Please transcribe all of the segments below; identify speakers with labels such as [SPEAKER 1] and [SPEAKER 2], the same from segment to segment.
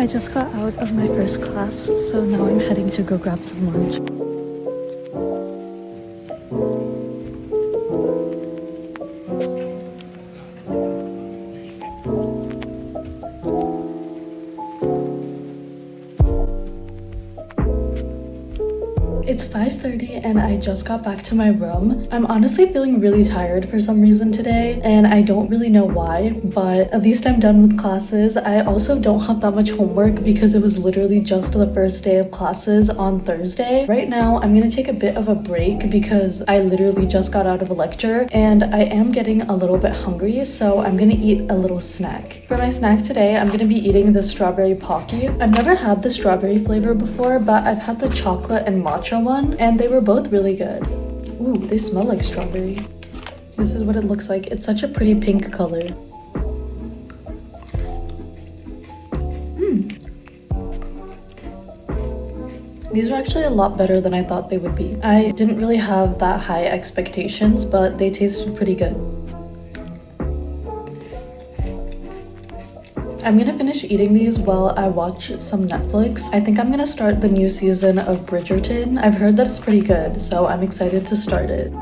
[SPEAKER 1] I just got out of my first class, so now I'm heading to go grab some lunch. It's 5:30 and I just got back to my room. I'm honestly feeling really tired for some reason today, and I don't really know why, but at least I'm done with classes. I also don't have that much homework because it was literally just the first day of classes on Thursday. Right now, I'm gonna take a bit of a break because I literally just got out of a lecture and I am getting a little bit hungry, so I'm gonna eat a little snack. For my snack today, I'm gonna be eating the strawberry Pocky. I've never had the strawberry flavor before, but I've had the chocolate and matcha one, and they were both really good. Ooh, they smell like strawberry. This is what it looks like. It's such a pretty pink color. These are actually a lot better than I thought they would be. I didn't really have that high expectations, but they tasted pretty good. I'm gonna finish eating these while I watch some Netflix. I think I'm gonna start the new season of Bridgerton. I've heard that it's pretty good, so I'm excited to start it.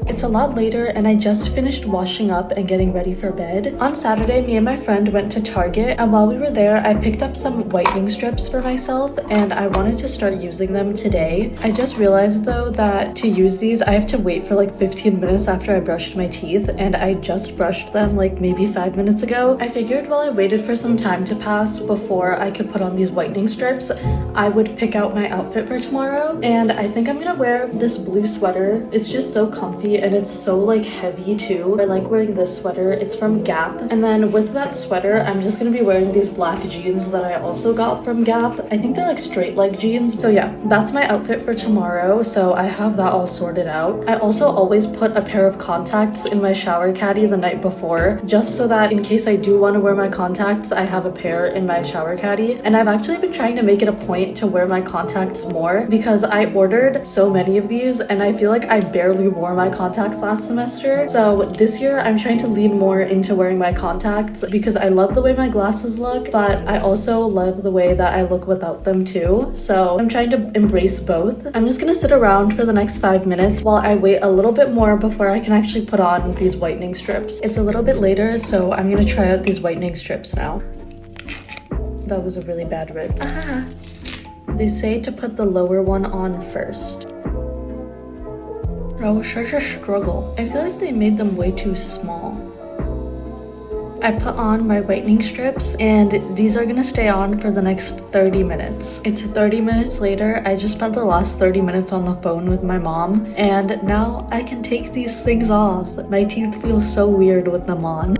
[SPEAKER 1] It's a lot later and I just finished washing up and getting ready for bed. On Saturday, me and my friend went to Target, and while we were there, I picked up some whitening strips for myself and I wanted to start using them today. I just realized though that to use these, I have to wait for like 15 minutes after I brushed my teeth, and I just brushed them like maybe 5 minutes ago. I figured while I waited for some time to pass before I could put on these whitening strips, I would pick out my outfit for tomorrow, and I think I'm gonna wear this blue sweater. It's just so comfy and it's so like heavy too. I like wearing this sweater. It's from Gap. And then with that sweater, I'm just gonna be wearing these black jeans that I also got from Gap. I think they're like straight leg jeans. So yeah, that's my outfit for tomorrow. So I have that all sorted out. I also always put a pair of contacts in my shower caddy the night before, just so that in case I do want to wear my contacts, I have a pair in my shower caddy. And I've actually been trying to make it a point to wear my contacts more because I ordered so many of these and I feel like I barely wore my contacts last semester. So this year I'm trying to lean more into wearing my contacts because I love the way my glasses look, but I also love the way that I look without them too. So I'm trying to embrace both. I'm just gonna sit around for the next 5 minutes while I wait a little bit more before I can actually put on these whitening strips. It's a little bit later, so I'm gonna try out these whitening strips now. That was a really bad rip. Ah. They say to put the lower one on first. That was such a struggle. I feel like they made them way too small. I put on my whitening strips and these are gonna stay on for the next 30 minutes. It's 30 minutes later. I just spent the last 30 minutes on the phone with my mom and now I can take these things off. My teeth feel so weird with them on.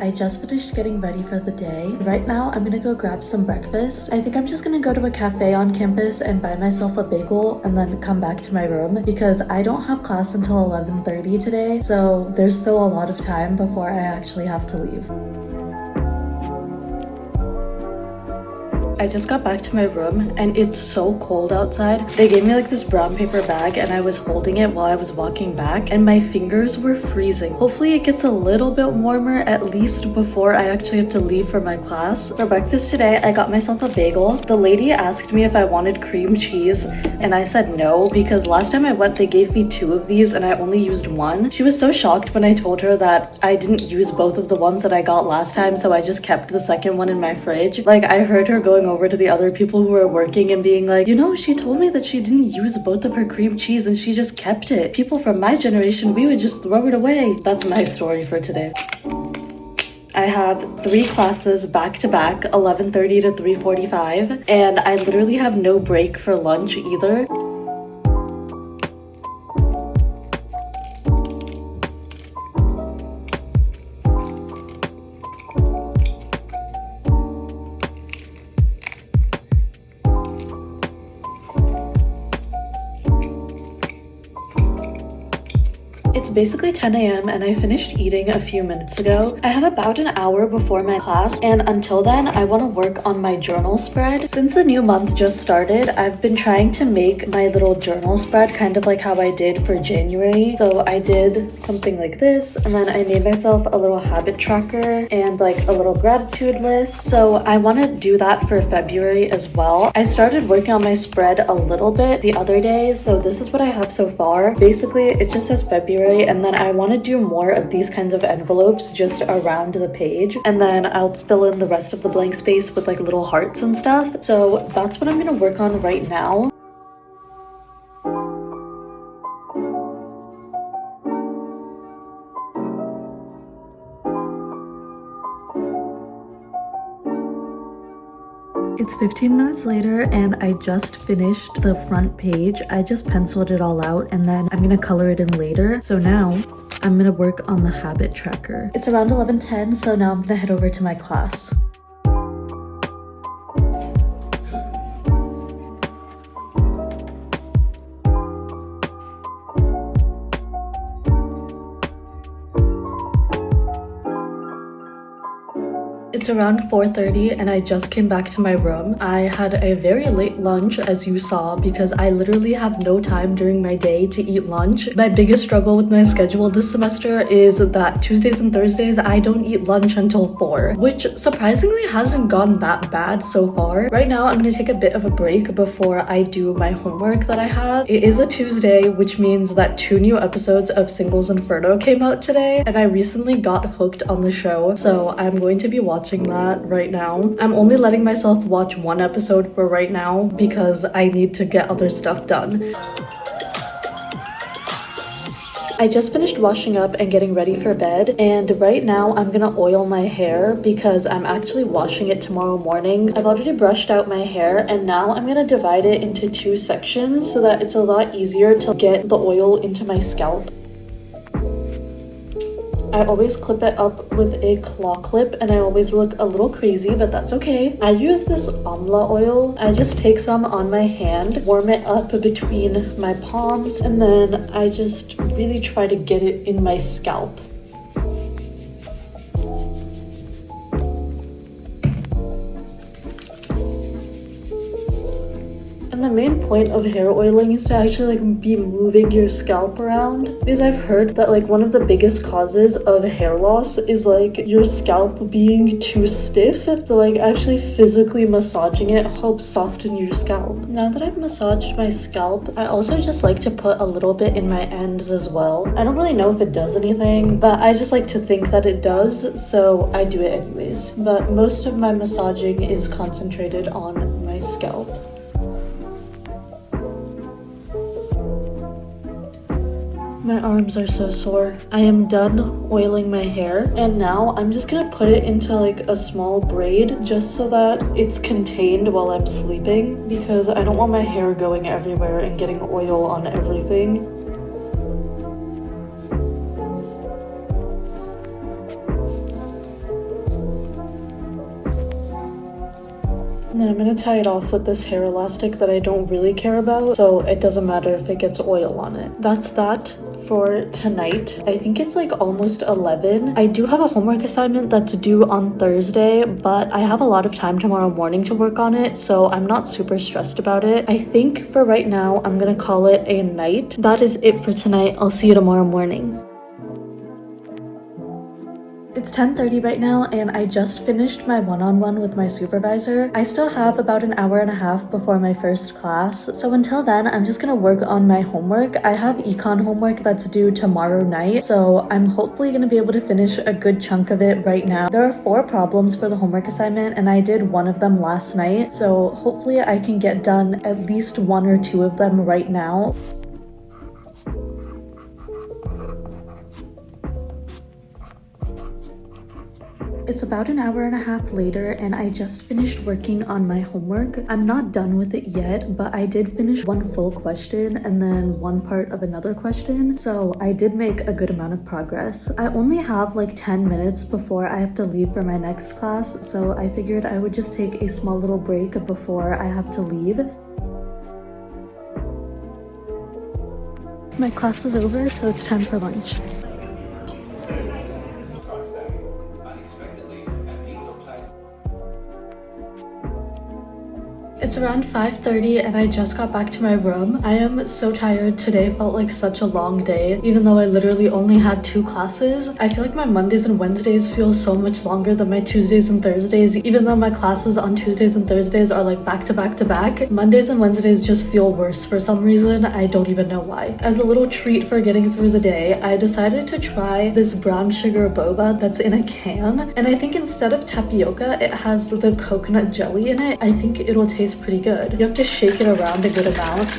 [SPEAKER 1] I just finished getting ready for the day. Right now, I'm gonna go grab some breakfast. I think I'm just gonna go to a cafe on campus and buy myself a bagel and then come back to my room because I don't have class until 11:30 today, so there's still a lot of time before I actually have to leave. I just got back to my room and it's so cold outside. They gave me like this brown paper bag and I was holding it while I was walking back and my fingers were freezing. Hopefully it gets a little bit warmer at least before I actually have to leave for my class. For breakfast today, I got myself a bagel. The lady asked me if I wanted cream cheese and I said no because last time I went they gave me 2 of these and I only used 1. She was so shocked when I told her that I didn't use both of the ones that I got last time, so I just kept the second one in my fridge. Like I heard her going over to the other people who were working and being like, you know, she told me that she didn't use both of her cream cheese and she just kept it. People from my generation, we would just throw it away. That's my story for today. I have 3 classes back to back, 11:30 to 3:45, and I literally have no break for lunch either. It's basically 10 a.m. and I finished eating a few minutes ago. I have about an hour before my class, and until then, I want to work on my journal spread. Since the new month just started, I've been trying to make my little journal spread kind of like how I did for January. So I did something like this, and then I made myself a little habit tracker and like a little gratitude list. So I want to do that for February as well. I started working on my spread a little bit the other day, so this is what I have so far. Basically, it just says February, and then I want to do more of these kinds of envelopes just around the page, and then I'll fill in the rest of the blank space with like little hearts and stuff. So that's what I'm gonna work on right now. It's 15 minutes later and I just finished the front page. I just penciled it all out and then I'm gonna color it in later. So now I'm gonna work on the habit tracker. It's around 11:10, so now I'm gonna head over to my class. It's around 4:30 and I just came back to my room. I had a very late lunch, as you saw, because I literally have no time during my day to eat lunch. My biggest struggle with my schedule this semester is that Tuesdays and Thursdays I don't eat lunch until 4, which surprisingly hasn't gone that bad so far. Right now I'm gonna take a bit of a break before I do my homework that I have. It is a Tuesday, which means that 2 new episodes of Singles Inferno came out today, and I recently got hooked on the show, so I'm going to be watching that right now. I'm only letting myself watch 1 episode for right now because I need to get other stuff done. I just finished washing up and getting ready for bed, and right now I'm gonna oil my hair because I'm actually washing it tomorrow morning. I've already brushed out my hair and now I'm gonna divide it into 2 sections so that it's a lot easier to get the oil into my scalp. I always clip it up with a claw clip and I always look a little crazy, but that's okay. I use this amla oil. I just take some on my hand, warm it up between my palms, and then I just really try to get it in my scalp. And the main point of hair oiling is to actually like be moving your scalp around, because I've heard that like one of the biggest causes of hair loss is like your scalp being too stiff. So like actually physically massaging it helps soften your scalp. Now that I've massaged my scalp, I also just like to put a little bit in my ends as well. I don't really know if it does anything, but I just like to think that it does, so I do it anyways. But most of my massaging is concentrated on my scalp. My arms are so sore. I am done oiling my hair, and now I'm just gonna put it into like a small braid just so that it's contained while I'm sleeping, because I don't want my hair going everywhere and getting oil on everything. And I'm gonna tie it off with this hair elastic that I don't really care about, so it doesn't matter if it gets oil on it. That's that for tonight. I think it's like almost 11. I do have a homework assignment that's due on Thursday, but I have a lot of time tomorrow morning to work on it, so I'm not super stressed about it. I think for right now, I'm gonna call it a night. That is it for tonight. I'll see you tomorrow morning. It's 10:30 right now and I just finished my one-on-one with my supervisor. I still have about an hour and a half before my first class, so until then I'm just gonna work on my homework. I have econ homework that's due tomorrow night, so I'm hopefully gonna be able to finish a good chunk of it right now. There are 4 problems for the homework assignment and I did 1 of them last night, so hopefully I can get done at least 1 or 2 of them right now. It's about an hour and a half later and I just finished working on my homework. I'm not done with it yet, but I did finish 1 full question and then 1 part of another question, so I did make a good amount of progress. I only have like 10 minutes before I have to leave for my next class, so I figured I would just take a small little break before I have to leave. My class is over, so it's time for lunch. It's around 5:30 and I just got back to my room. I am so tired. Today felt like such a long day, even though I literally only had 2 classes. I feel like my Mondays and Wednesdays feel so much longer than my Tuesdays and Thursdays, even though my classes on Tuesdays and Thursdays are like back to back to back. Mondays and Wednesdays just feel worse for some reason. I don't even know why. As a little treat for getting through the day, I decided to try this brown sugar boba that's in a can. And I think instead of tapioca, it has the coconut jelly in it. I think it'll taste pretty good. You have to shake it around a good amount.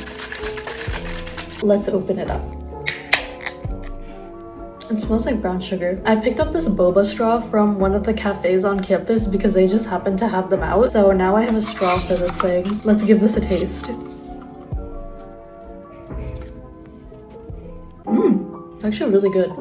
[SPEAKER 1] Let's open it up. It smells like brown sugar. I picked up this boba straw from one of the cafes on campus because they just happened to have them out. So now I have a straw for this thing. Let's give this a taste. It's actually really good.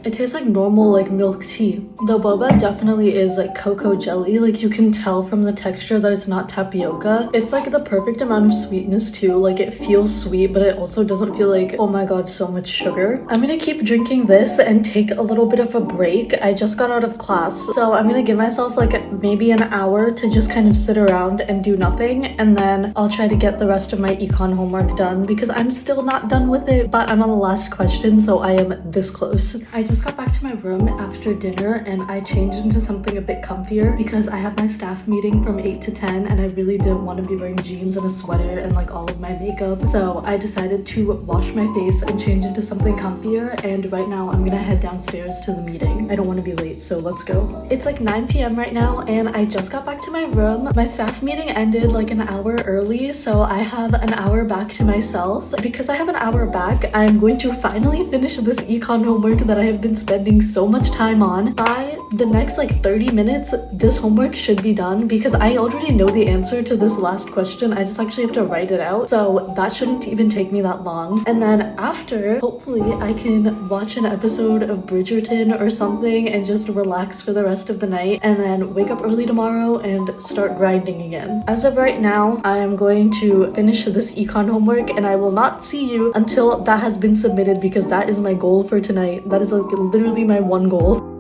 [SPEAKER 1] It tastes like normal like milk tea. The boba definitely is like cocoa jelly. Like you can tell from the texture that it's not tapioca. It's like the perfect amount of sweetness too. Like it feels sweet, but it also doesn't feel like, oh my god, so much sugar. I'm gonna keep drinking this and take a little bit of a break. I just got out of class, so I'm gonna give myself like maybe an hour to just kind of sit around and do nothing, and then I'll try to get the rest of my econ homework done because I'm still not done with it, but I'm on the last question, so I am this close. I just got back to my room after dinner and I changed into something a bit comfier because I have my staff meeting from 8 to 10 and I really didn't want to be wearing jeans and a sweater and like all of my makeup. So I decided to wash my face and change into something comfier, and right now I'm gonna head downstairs to the meeting. I don't want to be late, so let's go. It's like 9 p.m. right now and I just got back to my room. My staff meeting ended like an hour early, so I have an hour back to myself. Because I have an hour back, I'm going to finally finish this econ homework that I have been spending so much time on. By the next like 30 minutes, this homework should be done because I already know the answer to this last question. I just actually have to write it out, so that shouldn't even take me that long. And then after, hopefully I can watch an episode of Bridgerton or something and just relax for the rest of the night, and then wake up early tomorrow and start grinding again. As of right now, I am going to finish this econ homework and I will not see you until that has been submitted because that is my goal for tonight. That is like literally my one goal.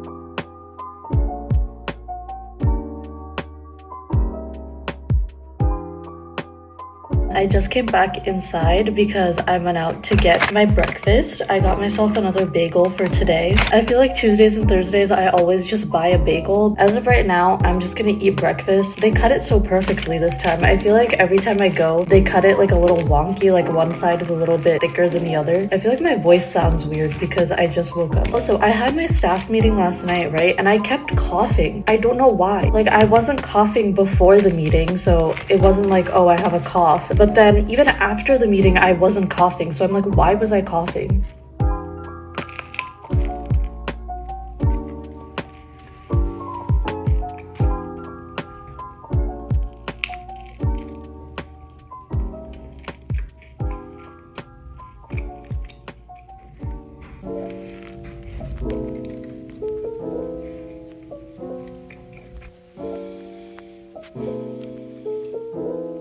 [SPEAKER 1] I just came back inside because I went out to get my breakfast. I got myself another bagel for today. I feel like Tuesdays and Thursdays I always just buy a bagel. As of right now, I'm just gonna eat breakfast. They cut it so perfectly this time. I feel like every time I go, they cut it like a little wonky, like one side is a little bit thicker than the other. I feel like my voice sounds weird because I just woke up. Also, I had my staff meeting last night, right? And I kept coughing. I don't know why. Like I wasn't coughing before the meeting, so it wasn't like, oh, I have a cough. But then even after the meeting, I wasn't coughing. So I'm like, why was I coughing?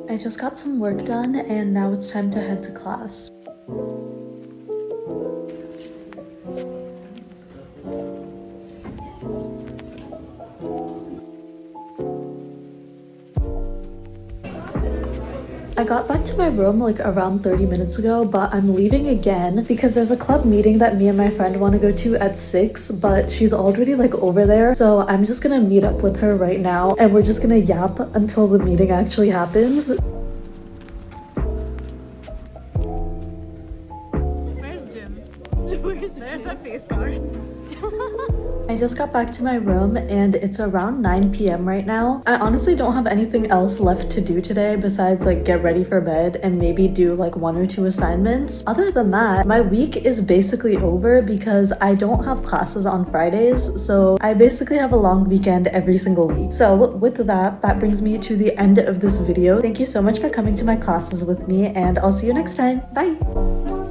[SPEAKER 1] I just got some work done and now it's time to head to class. I got back to my room like around 30 minutes ago, but I'm leaving again because there's a club meeting that me and my friend want to go to at 6, but she's already like over there. So I'm just gonna meet up with her right now and we're just gonna yap until the meeting actually happens.
[SPEAKER 2] Where's Jim? There's that face card.
[SPEAKER 1] I just got back to my room and it's around 9 p.m. right now. I honestly don't have anything else left to do today besides like get ready for bed and maybe do like 1 or 2 assignments. Other than that, my week is basically over because I don't have classes on Fridays, so I basically have a long weekend every single week. So with that brings me to the end of this video. Thank you so much for coming to my classes with me and I'll see you next time. Bye!